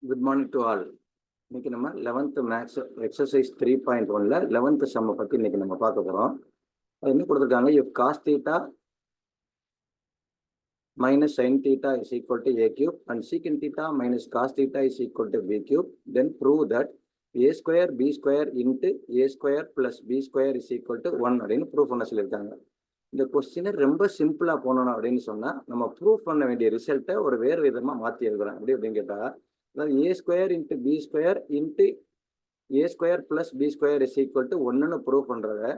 Good morning to all. இன்னைக்கு நம்ம 11th maths exercise 3.1ல 11th சம்மை பற்றி இன்னைக்கு நம்ம பார்க்க போகிறோம். அது என்ன கொடுத்துருக்காங்க? If cos theta minus sin theta is equal to a cube and secant theta minus cos theta is equal to b cube, then prove that a square b square into a square plus b square is equal to 1 அப்படின்னு prove பண்ண சொல்லியிருக்காங்க. இந்த கொஸ்டினை ரொம்ப சிம்பிளாக போனோம் அப்படின்னு சொன்னால் நம்ம ப்ரூவ் பண்ண வேண்டிய ரிசல்ட்டை ஒரு வேறு விதமாக மாற்றி எழுதுறோம். அப்படின்னு கேட்டால், அதாவது a square into b square into a square plus b square is equal to 1ன்னு ப்ரூவ் பண்ணுறத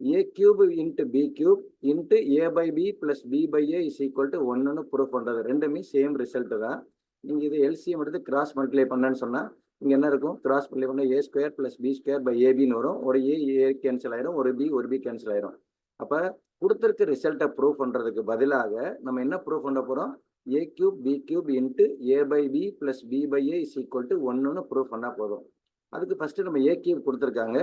a cube into b cube into a by b plus b by a is equal to 1ன்னு prove பண்ணுறது. ரெண்டுமே same result தான். நீங்கள் இது LCM எடுத்து cross multiply பண்ணேன்னு சொன்னால் இங்கே என்ன இருக்கும்? கிராஸ் மல்டிப்ளை பண்ணால் a square plus b square by ஏபின்னு வரும். ஒரு a கேன்சல் ஆயிரும், ஒரு b கேன்சல் ஆயிரும். அப்போ கொடுத்துருக்க ரிசல்ட்டை ப்ரூவ் பண்ணுறதுக்கு பதிலாக நம்ம என்ன ப்ரூவ் பண்ண போகிறோம்? a cube b cube into a by b plus b by a is equal to 1ன்னு ப்ரூவ் பண்ணால் போதும். அதுக்கு ஃபஸ்ட்டு நம்ம ஏ கியூப் கொடுத்துருக்காங்க.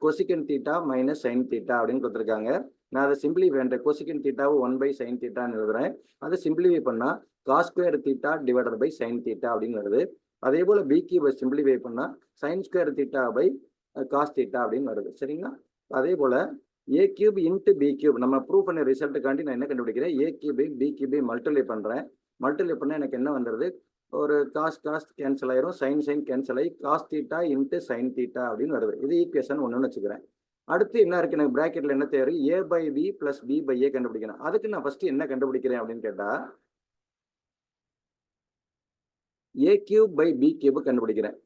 கொசிகன் தீட்டா மைனஸ் சைன் தீட்டா அப்படின்னு கொடுத்துருக்காங்க. நான் அதை சிம்பிளிஃபை பண்ணுறேன். கொசிகன் தீட்டாவை 1/sin தீட்டான்னு எழுதுறேன். அதை சிம்பிளிஃபை பண்ணால் cos square theta divided by sine theta அப்படின்னு வருது. அதே போல் பி கியூபை சிம்பிளிஃபை பண்ணால் sine square theta by cos theta அப்படின்னு வருது. சரிங்களா? அதே போல் A cube into B cube நம்ம ப்ரூவ் பண்ண ரிசல்ட்டுக்காண்டி நான் என்ன கண்டுபிடிக்கிறேன்? ஏ கியூபை பி கியூபை மல்டிப்ளை பண்ணுறேன். மல்டிப்ளை பண்ணால் எனக்கு என்ன வந்துடுது? ஒரு காஸ் கேன்சல் ஆயிரும், சைன் கேன்சல் ஆகி cos theta into sine theta அப்படின்னு வருது. இது ஈக்குவேஷன் 1ன்னு வச்சுக்கிறேன். அடுத்து என்ன இருக்கு? எனக்கு பிராக்கெட்ல என்ன தேவை? A by B plus B by A கண்டுபிடிக்கணும். அதுக்கு நான் ஃபர்ஸ்ட் என்ன கண்டுபிடிக்கிறேன் அப்படின்னு கேட்டா, A cube by B cube கண்டுபிடிக்கிறேன்.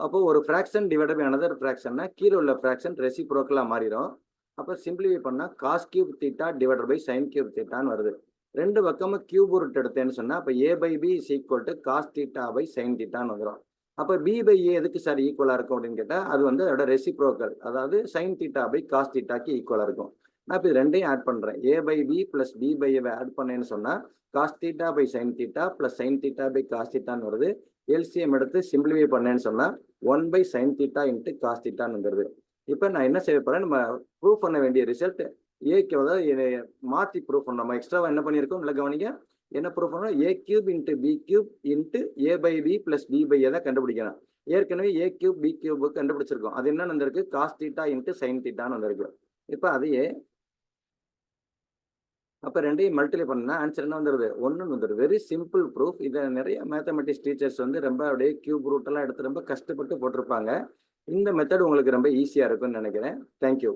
அப்போ ஒரு ஃப்ராக்ஷன் டிவைட் பை அனதர் ஃப்ராக்ஷன்னா கீழே உள்ள ஃப்ராக்ஷன் ரெசிப்ரோக்கலா மாறிடும். அப்போ சிம்பிளிஃபை பண்ணால் cos cube theta divide by sine cube தீட்டான்னு வருது. ரெண்டு பக்கமும் கியூப் ரூட் எடுத்தேன்னு சொன்னால் அப்போ A by B is equal to cos theta by sine தீட்டான்னு வந்துடும். அப்போ பி பை ஏ எதுக்கு சார் ஈக்குவலாக இருக்கும் அப்படின்னு கேட்டால், அது வந்து அதோட ரெசிப்ரோக்கல், அதாவது சைன் தீட்டா பை காஸ் தீட்டாக்கு ஈக்குவலாக இருக்கும். நான் இப்போ இது ரெண்டையும் ஆட் பண்ணுறேன். A by B plus B by A add பண்ணேன்னு சொன்னால் cos theta by sine theta plus sine theta by cos தீட்டான்னு வருது. எல்சிஎம் எடுத்து சிம்பிளிஃபை பண்ணேன்னு சொன்னால் 1/sin தீட்டா இன்ட்டு காஸ் தீட்டான்னு வந்துடுது. இப்போ நான் என்ன செய்ய போகிறேன்? நம்ம ப்ரூவ் பண்ண வேண்டிய ரிசல்ட் ஏக்கு அதாவது மாற்றி ப்ரூவ் பண்ணோம். நம்ம எக்ஸ்ட்ராவாக என்ன பண்ணியிருக்கோம்? இல்லை கவனிங்க. என்ன ப்ரூவ் பண்ணோம்? A cube into B cube into A by B plus B by A தான் கண்டுபிடிக்கணும். ஏற்கனவே ஏ கியூப் பி கியூப் கண்டுபிடிச்சிருக்கோம். அது என்ன வந்திருக்கு? காஸ் தீட்டா இன்ட்டு சைன் தீட்டான்னு வந்திருக்கு. இப்போ அதையே அப்போ ரெண்டையும் மல்டிப்ளை பண்ணா ஆன்சர் என்ன வந்துடுது? 1ன்னு வந்துடுது. Very simple proof. இதை நிறைய மேத்தமெட்டிக்ஸ் டீச்சர்ஸ் வந்து ரொம்ப அப்படியே கியூப் ரூட்டெல்லாம் எடுத்து ரொம்ப கஷ்டப்பட்டு போட்டிருப்பாங்க. இந்த மெத்தட் உங்களுக்கு ரொம்ப ஈஸியாக இருக்கும்னு நினைக்கிறேன். தேங்க்யூ.